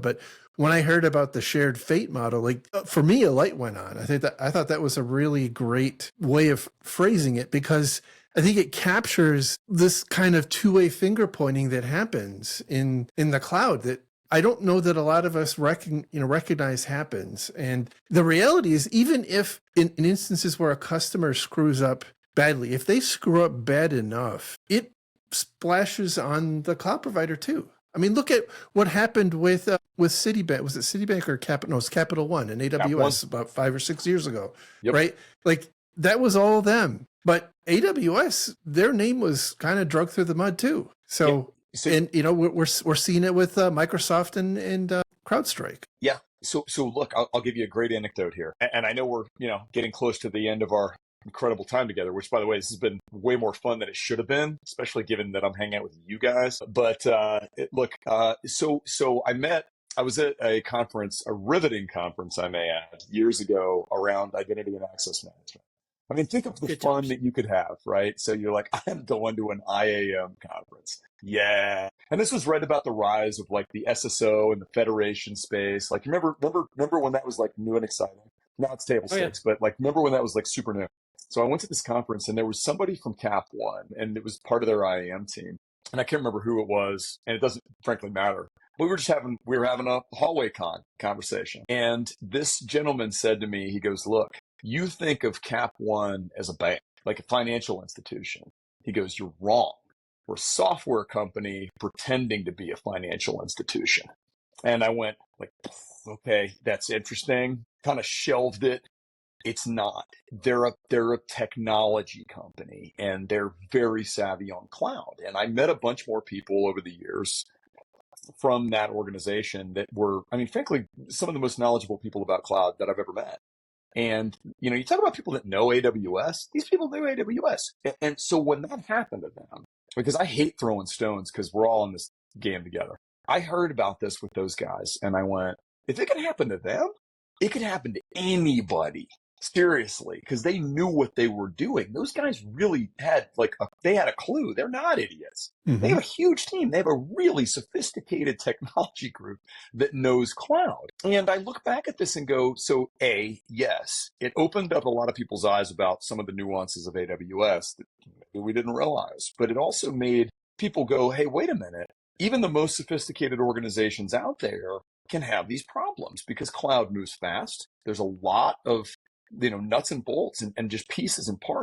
But when I heard about the shared fate model, like for me, a light went on. I thought that was a really great way of phrasing it, because I think it captures this kind of two-way finger pointing that happens in the cloud that I don't know that a lot of us recognize happens. And the reality is, even if in instances where a customer screws up badly, if they screw up bad enough, it splashes on the cloud provider too. I mean, look at what happened with Citibank. Was it Citibank or Capital? No, it's Capital One and AWS about 5 or 6 years ago, Yep. right? Like that was all them. But AWS, their name was kind of dragged through the mud too. So, and we're seeing it with Microsoft and CrowdStrike. Yeah. So look, I'll give you a great anecdote here, and I know we're getting close to the end of our incredible time together, which, by the way, this has been way more fun than it should have been, especially given that I'm hanging out with you guys. But look, so I was at a conference, a riveting conference, I may add, years ago around identity and access management. I mean, think of the fun that you could have, right? So you're like, I'm going to an IAM conference. Yeah. And this was right about the rise of like the SSO and the federation space. Like, remember when that was like new and exciting? Now it's table stakes, but like, remember when that was like super new? So I went to this conference and there was somebody from Cap One and it was part of their IAM team. And I can't remember who it was, and it doesn't frankly matter. We were having a hallway conversation. And this gentleman said to me, he goes, look, you think of Cap One as a bank, like a financial institution. He goes, you're wrong. We're a software company pretending to be a financial institution. And I went like, okay, that's interesting. Kind of shelved it. It's not. They're a technology company and they're very savvy on cloud. And I met a bunch more people over the years from that organization that were, I mean, frankly, some of the most knowledgeable people about cloud that I've ever met. And, you talk about people that know AWS, these people know AWS. And so when that happened to them, because I hate throwing stones because we're all in this game together, I heard about this with those guys and I went, if it can happen to them, it could happen to anybody. Seriously, because they knew what they were doing. Those guys really had they had a clue. They're not idiots. Mm-hmm. They have a huge team. They have a really sophisticated technology group that knows cloud. And I look back at this and go, so yes, it opened up a lot of people's eyes about some of the nuances of AWS that we didn't realize, but it also made people go, hey, wait a minute. Even the most sophisticated organizations out there can have these problems because cloud moves fast. There's a lot of nuts and bolts and just pieces and parts